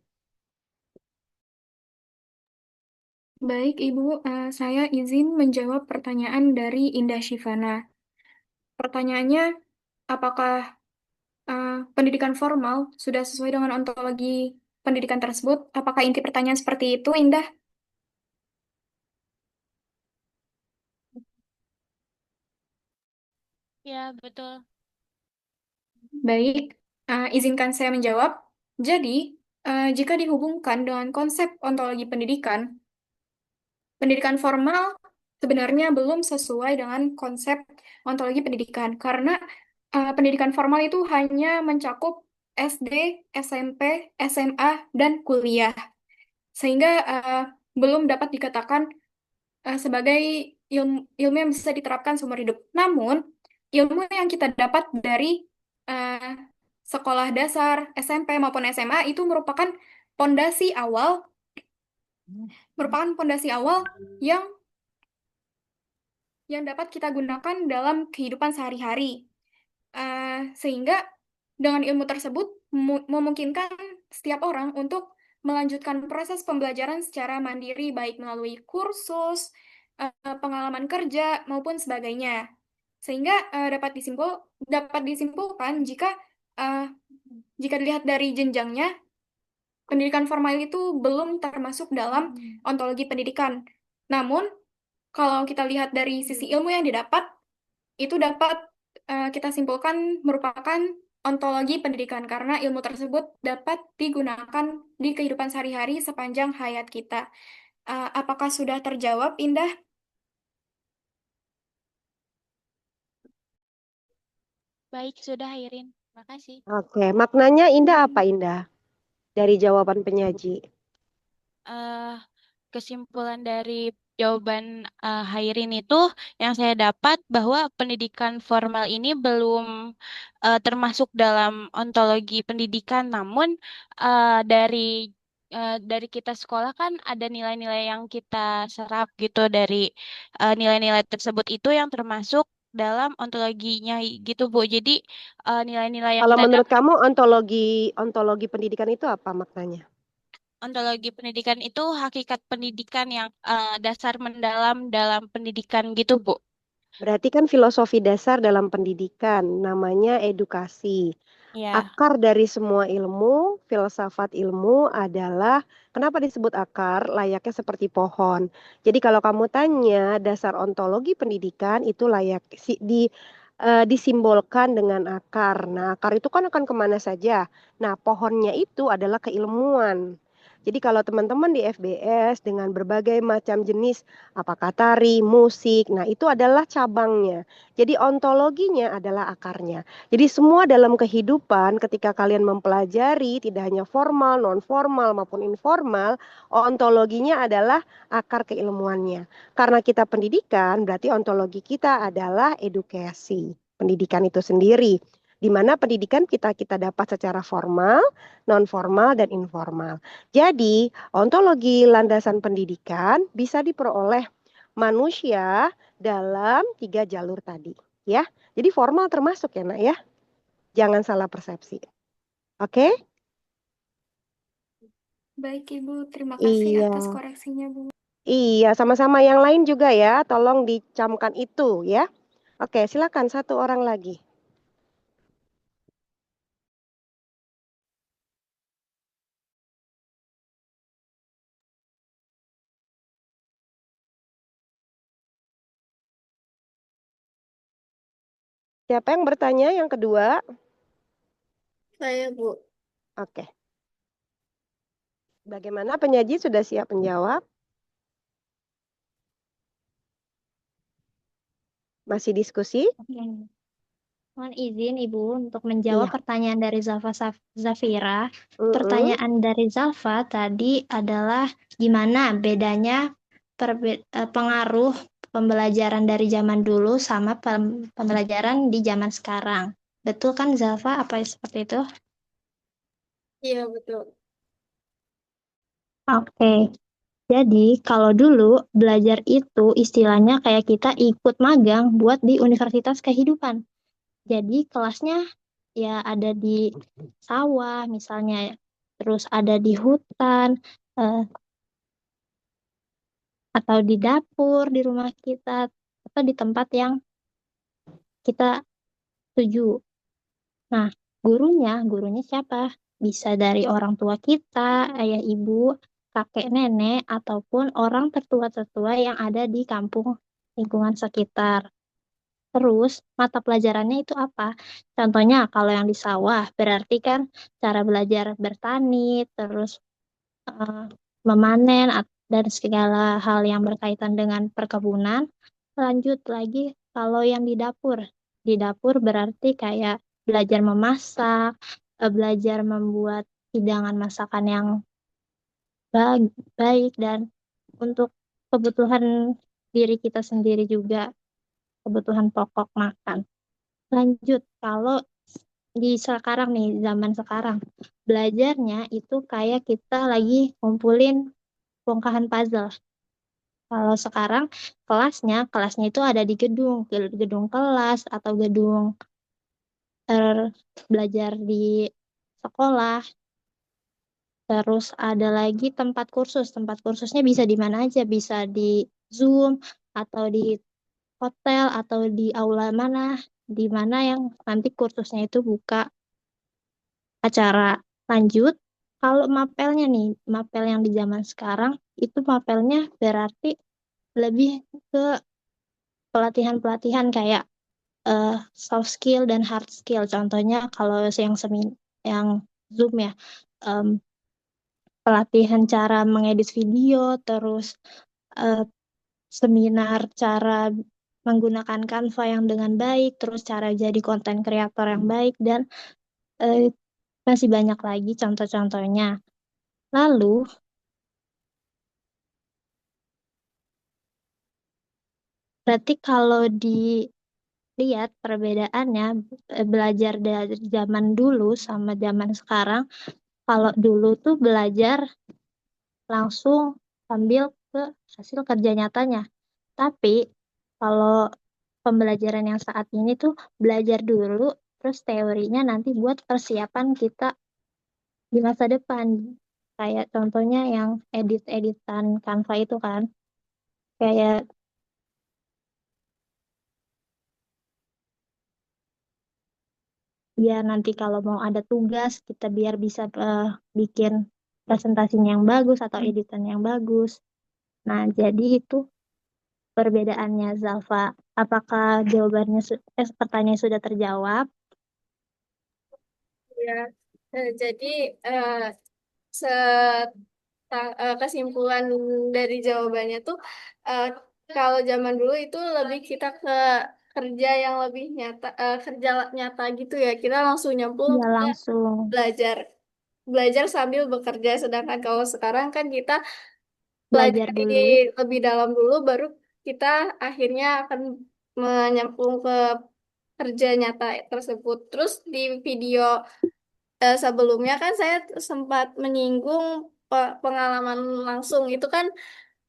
Baik, Ibu, saya izin menjawab pertanyaan dari Indah Shivana. Pertanyaannya, apakah pendidikan formal sudah sesuai dengan ontologi pendidikan tersebut? Apakah inti pertanyaan seperti itu, Indah? Ya, betul. Baik, izinkan saya menjawab. Jadi, jika dihubungkan dengan konsep ontologi pendidikan, pendidikan formal sebenarnya belum sesuai dengan konsep ontologi pendidikan, karena pendidikan formal itu hanya mencakup SD, SMP, SMA, dan kuliah. Sehingga belum dapat dikatakan sebagai ilmu yang bisa diterapkan seumur hidup. Namun, ilmu yang kita dapat dari sekolah dasar, SMP maupun SMA itu merupakan pondasi awal yang dapat kita gunakan dalam kehidupan sehari-hari. Sehingga dengan ilmu tersebut memungkinkan setiap orang untuk melanjutkan proses pembelajaran secara mandiri, baik melalui kursus, pengalaman kerja, maupun sebagainya. Sehingga dapat disimpulkan jika dilihat dari jenjangnya, pendidikan formal itu belum termasuk dalam ontologi pendidikan. Namun, kalau kita lihat dari sisi ilmu yang didapat, itu dapat kita simpulkan merupakan ontologi pendidikan karena ilmu tersebut dapat digunakan di kehidupan sehari-hari sepanjang hayat kita. Apakah sudah terjawab, Indah? Baik, sudah Irin. Makasih. Oke, maknanya Indah apa Indah? Dari jawaban penyaji. eh Kesimpulan dari jawaban Hairin itu yang saya dapat bahwa pendidikan formal ini belum termasuk dalam ontologi pendidikan, namun dari kita sekolah kan ada nilai-nilai yang kita serap gitu dari nilai-nilai tersebut itu yang termasuk dalam ontologinya gitu Bu. Jadi nilai-nilai yang Kalau kita menurut dapat. kamu ontologi pendidikan itu apa maknanya? Ontologi pendidikan itu hakikat pendidikan yang dasar mendalam dalam pendidikan gitu, Bu. Berarti kan filosofi dasar dalam pendidikan, namanya edukasi. Ya, Akar dari semua ilmu, filsafat ilmu adalah kenapa disebut akar? Layaknya seperti pohon. Jadi kalau kamu tanya dasar ontologi pendidikan itu layak disimbolkan dengan akar. Nah, akar itu kan akan kemana saja. Nah, pohonnya itu adalah keilmuan. Jadi kalau teman-teman di FBS dengan berbagai macam jenis apakah tari, musik, nah itu adalah cabangnya. Jadi ontologinya adalah akarnya. Jadi semua dalam kehidupan ketika kalian mempelajari tidak hanya formal, non formal maupun informal, ontologinya adalah akar keilmuannya. Karena kita pendidikan, berarti ontologi kita adalah edukasi. Pendidikan itu sendiri, di mana pendidikan kita dapat secara formal, non formal dan informal. Jadi, ontologi landasan pendidikan bisa diperoleh manusia dalam 3 jalur tadi, ya. Jadi formal termasuk ya, Nak ya. Jangan salah persepsi. Oke? Baik, Ibu. Terima kasih Iya. atas koreksinya, Bu. Iya, sama-sama yang lain juga ya. Tolong dicamkan itu ya. Oke, silakan satu orang lagi. Siapa yang bertanya yang kedua? Saya, Bu. Oke. Bagaimana penyaji sudah siap menjawab? Masih diskusi? Oke. Mohon izin Ibu untuk menjawab Iya. pertanyaan dari Zafira. Mm-mm. Pertanyaan dari Zalfa tadi adalah gimana bedanya pengaruh pembelajaran dari zaman dulu sama pembelajaran di zaman sekarang. Betul kan Zalfa? Apa seperti itu? Iya, betul. Oke. Jadi kalau dulu belajar itu istilahnya kayak kita ikut magang buat di universitas kehidupan. Jadi kelasnya ya ada di sawah misalnya, terus ada di hutan, atau di dapur di rumah kita, atau di tempat yang kita tuju. Nah, gurunya siapa? Bisa dari orang tua kita, ayah ibu, kakek nenek, ataupun orang tertua-tertua yang ada di kampung lingkungan sekitar. Terus, mata pelajarannya itu apa? Contohnya, kalau yang di sawah, berarti kan cara belajar bertani, terus memanen, dan segala hal yang berkaitan dengan perkebunan. Lanjut lagi, kalau yang di dapur berarti kayak belajar memasak, belajar membuat hidangan masakan yang baik, dan untuk kebutuhan diri kita sendiri juga, kebutuhan pokok makan. Lanjut, kalau di sekarang nih, zaman sekarang, belajarnya itu kayak kita lagi ngumpulin bongkahan puzzle. Kalau sekarang kelasnya itu ada di gedung kelas atau gedung belajar di sekolah. Terus ada lagi tempat kursus. Tempat kursusnya bisa di mana aja, bisa di Zoom atau di hotel atau di aula mana, di mana yang nanti kursusnya itu buka acara. Lanjut, kalau mapel yang di zaman sekarang itu mapelnya berarti lebih ke pelatihan-pelatihan kayak soft skill dan hard skill. Contohnya kalau yang Zoom ya, em, pelatihan cara mengedit video, terus eh, seminar cara menggunakan Canva yang dengan baik, terus cara jadi konten kreator yang baik, dan eh, masih banyak lagi contoh-contohnya. Lalu, berarti kalau dilihat perbedaannya, belajar dari zaman dulu sama zaman sekarang, kalau dulu tuh belajar langsung sambil ke hasil kerja nyatanya. Tapi kalau pembelajaran yang saat ini tuh belajar dulu, terus teorinya nanti buat persiapan kita di masa depan. Kayak contohnya yang edit-editan Canva itu kan. Kayak biar nanti kalau mau ada tugas, kita biar bisa bikin presentasinya yang bagus atau editan yang bagus. Nah, jadi itu perbedaannya, Zalfa. Apakah pertanyaan sudah terjawab? Ya, jadi set kesimpulan dari jawabannya tuh eh, kalau zaman dulu itu lebih kita ke kerja yang lebih nyata, kerja nyata gitu ya. Kita langsung nyemplung Ya, ke langsung belajar, belajar sambil bekerja. Sedangkan kalau sekarang kan kita belajar pelajari dulu. lebih dalam dulu, baru kita akhirnya akan menyemplung ke kerja nyata tersebut. Terus di video sebelumnya kan saya sempat menyinggung pengalaman langsung itu kan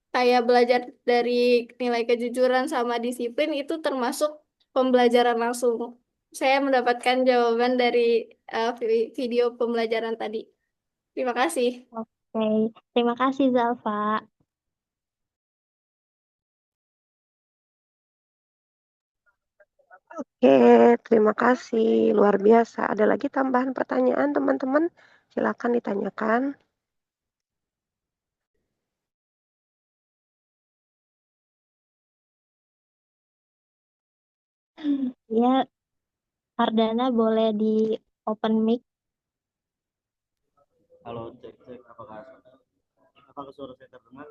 kayak belajar dari nilai kejujuran sama disiplin itu termasuk pembelajaran langsung. Saya mendapatkan jawaban dari video pembelajaran tadi. Terima kasih. Oke, terima kasih Zalfa. Oke, terima kasih. Luar biasa. Ada lagi tambahan pertanyaan, teman-teman? Silakan ditanyakan. Ya, Ardana boleh di open mic. Halo, cek apakah suara saya terdengar?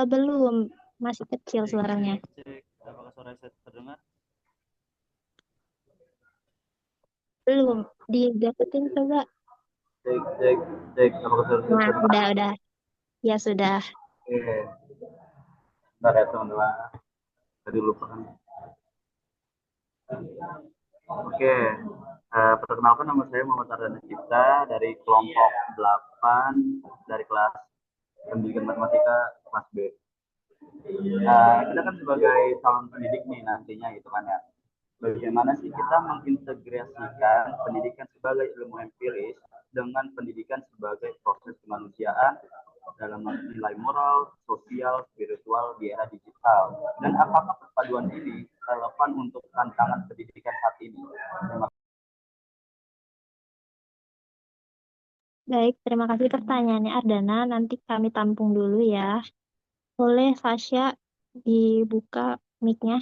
Belum, masih kecil suaranya. Cek apakah suara saya terdengar? Belum, dideketin coba. Cek apakah suara saya Nah, terdengar? udah. Ya sudah. Oke. Bentar ya teman-teman. Tadi lupa kan. Oke. Perkenalkan, nama saya Muhammad Ardana Cipta dari kelompok 8 dari kelas pendidikan matematika kelas B. Kita kan sebagai calon pendidik nih nantinya gitu kan ya. Bagaimana sih kita mengintegrasikan pendidikan sebagai ilmu empiris dengan pendidikan sebagai proses kemanusiaan dalam nilai moral, sosial, spiritual di era digital. Dan apakah perpaduan ini relevan untuk tantangan pendidikan saat ini? Baik, terima kasih pertanyaannya Ardana. Nanti kami tampung dulu ya. Boleh Fasya dibuka mic-nya?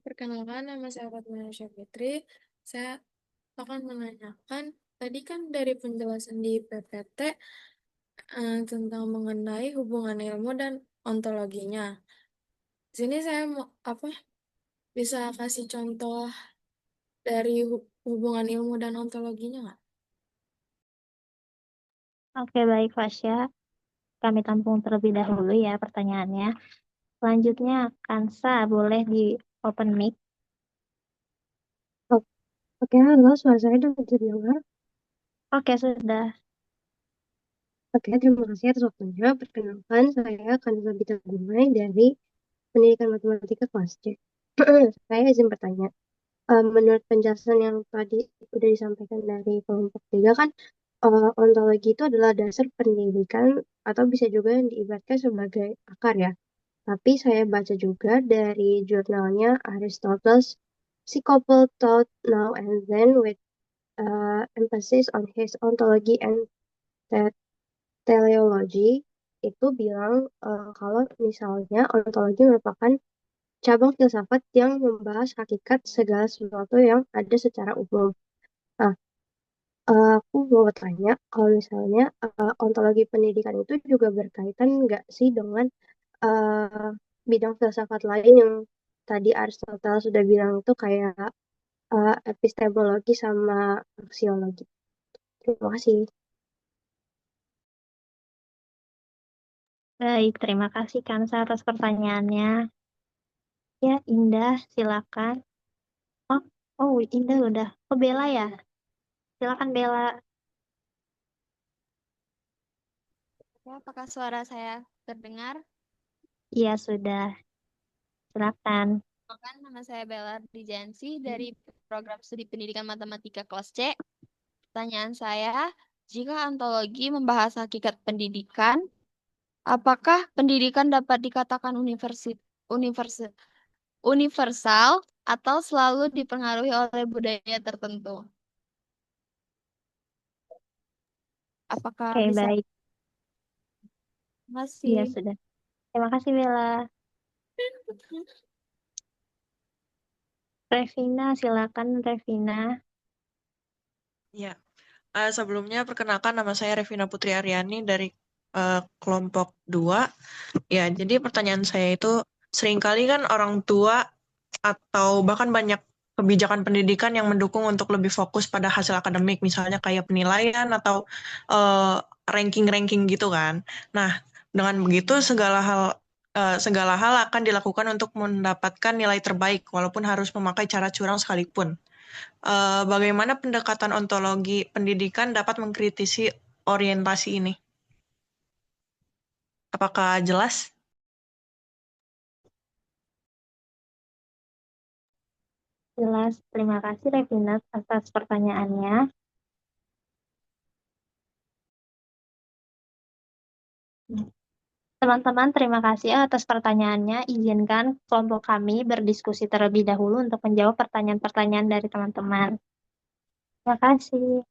Perkenalkan, nama saya Fatma Fitri. Saya akan menanyakan, tadi kan dari penjelasan di PPT tentang mengenai hubungan ilmu dan ontologinya. Sini saya mau bisa kasih contoh dari hubungan ilmu dan ontologinya nggak? Oke, baik Fasya. Kami tampung terlebih dahulu ya pertanyaannya. Selanjutnya, Kansa boleh di open mic. Oke, halo, suara saya sudah terdengar. Oke, sudah. Oke, terima kasih atas waktunya. Perkenalkan, saya Kanza Bita Gumai dari Pendidikan Matematika kelas C. Saya izin bertanya. Menurut penjelasan yang tadi sudah disampaikan dari kelompok 3 kan, ontologi itu adalah dasar pendidikan atau bisa juga yang diibaratkan sebagai akar ya. Tapi saya baca juga dari jurnalnya Aristotle, Psychople Thought Now and Then with emphasis on his ontology and teleology. itu bilang kalau misalnya ontologi merupakan cabang filsafat yang membahas hakikat segala sesuatu yang ada secara umum. Nah, aku mau bertanya, kalau misalnya ontologi pendidikan itu juga berkaitan nggak sih dengan eh, bidang filsafat lain yang tadi Aristoteles sudah bilang itu kayak epistemologi sama aksiologi. Terima kasih. Baik, terima kasih Kansa atas pertanyaannya. Ya, Indah, silakan. Oh, oh, Indah udah. Oh, Bella ya? Silakan Bella. Ya, apakah suara saya terdengar? Iya, sudah. Silakan. Kan nama saya Bella Dijansi dari program studi pendidikan matematika kelas C. Pertanyaan saya, jika ontologi membahas hakikat pendidikan, apakah pendidikan dapat dikatakan universal atau selalu dipengaruhi oleh budaya tertentu? Apakah Oke, bisa? baik. Terima Iya, kasih. sudah. Terima kasih Bella. Revina, silakan Revina. Ya, sebelumnya perkenalkan nama saya Revina Putri Aryani dari kelompok 2. Ya, jadi pertanyaan saya itu seringkali kan orang tua atau bahkan banyak kebijakan pendidikan yang mendukung untuk lebih fokus pada hasil akademik, misalnya kayak penilaian atau ranking-ranking gitu kan. Nah, dengan begitu segala hal akan dilakukan untuk mendapatkan nilai terbaik, walaupun harus memakai cara curang sekalipun. Bagaimana pendekatan ontologi pendidikan dapat mengkritisi orientasi ini? Apakah jelas? Jelas. Terima kasih Revina atas pertanyaannya. Teman-teman, terima kasih atas pertanyaannya. Izinkan kelompok kami berdiskusi terlebih dahulu untuk menjawab pertanyaan-pertanyaan dari teman-teman. Terima kasih.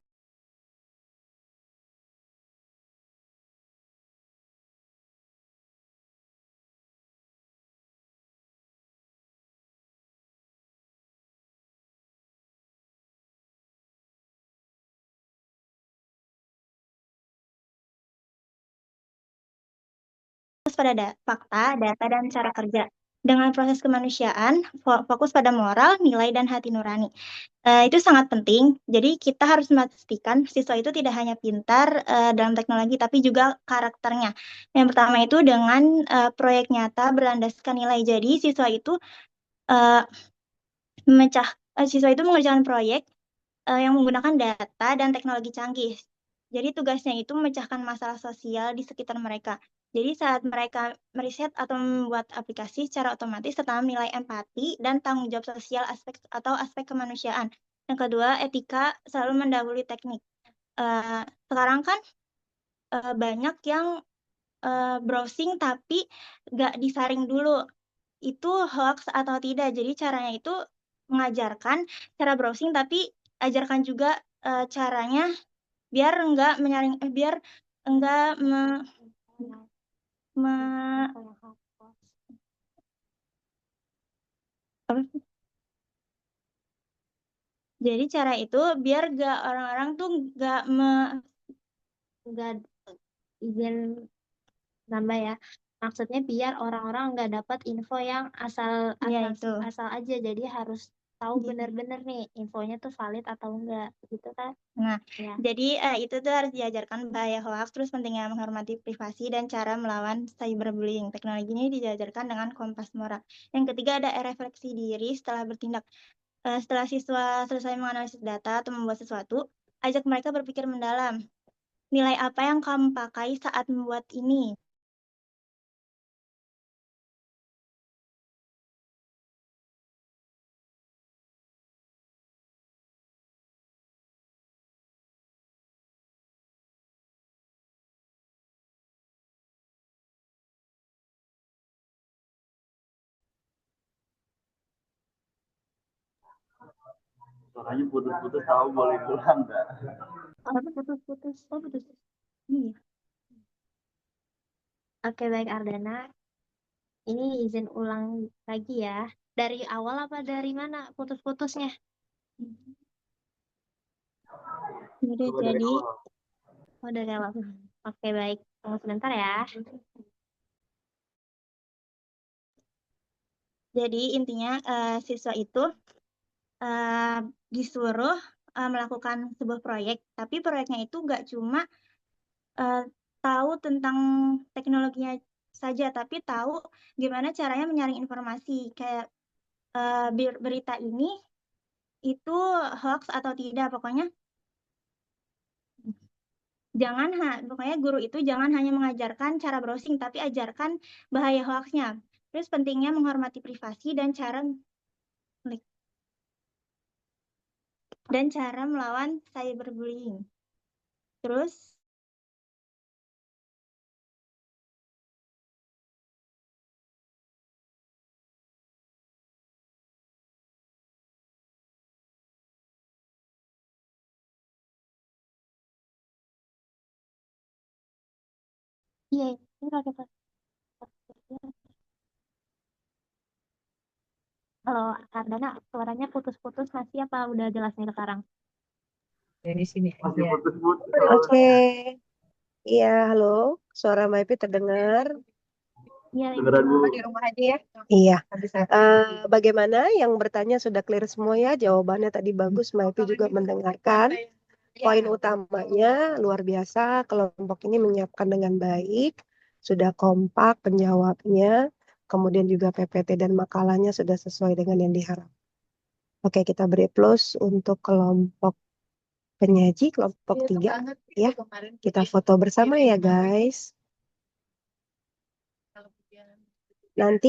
Fokus pada fakta, data, dan cara kerja. Dengan proses kemanusiaan, fokus pada moral, nilai, dan hati nurani. Itu sangat penting. Jadi kita harus memastikan siswa itu tidak hanya pintar dalam teknologi, tapi juga karakternya. Yang pertama itu dengan proyek nyata berlandaskan nilai. Jadi uh, siswa itu mengerjakan proyek yang menggunakan data dan teknologi canggih. Jadi tugasnya itu memecahkan masalah sosial di sekitar mereka. Jadi saat mereka meriset atau membuat aplikasi secara otomatis serta nilai empati dan tanggung jawab sosial aspek kemanusiaan. Yang kedua, etika selalu mendahului teknik. Sekarang kan banyak yang browsing tapi nggak disaring dulu. Itu hoax atau tidak. Jadi caranya itu mengajarkan cara browsing tapi ajarkan juga caranya biar enggak menyaring biar enggak jadi cara itu biar gak orang-orang tuh gak izin nambah ya. Maksudnya biar orang-orang nggak dapat info yang asal aja. Jadi harus tahu benar-benar nih infonya tuh valid atau enggak gitu kan. Nah, ya. Jadi itu tuh harus diajarkan bahaya hoax, terus pentingnya menghormati privasi dan cara melawan cyberbullying. Teknologi ini diajarkan dengan kompas moral. Yang ketiga ada refleksi diri setelah bertindak. Setelah siswa selesai menganalisis data atau membuat sesuatu, ajak mereka berpikir mendalam. Nilai apa yang kamu pakai saat membuat ini? Suaranya putus-putus, tahu boleh pulang nggak? Putus-putus. Oh, putus. Iya. Oke, baik Ardana. Ini izin ulang lagi ya. Dari awal apa dari mana putus-putusnya? Udah Coba dari jadi. awal. Oh, dari awal. Oke, baik. Tunggu sebentar ya. Jadi intinya siswa itu disuruh melakukan sebuah proyek, tapi proyeknya itu nggak cuma tahu tentang teknologinya saja, tapi tahu gimana caranya menyaring informasi. Kayak berita ini itu hoax atau tidak, pokoknya pokoknya guru itu jangan hanya mengajarkan cara browsing, tapi ajarkan bahaya hoaxnya. Terus pentingnya menghormati privasi dan cara melawan cyberbullying. Terus iya, ini pakai Halo, Ardana, suaranya putus-putus masih apa udah jelas nih sekarang? Dari sini Masih aja. putus-putus. Oke. Iya, halo. Suara Maipi terdengar. Iya, Beneran Bu. Di rumah aja ya. Iya. Bagaimana yang bertanya sudah clear semua ya? Jawabannya tadi bagus. Maipi juga mendengarkan. Poin utamanya luar biasa. Kelompok ini menyiapkan dengan baik. Sudah kompak penjawabnya. Kemudian juga PPT dan makalahnya sudah sesuai dengan yang diharapkan. Oke, kita beri plus untuk kelompok penyaji, kelompok 3. Ya, kita foto bersama ya guys. Nanti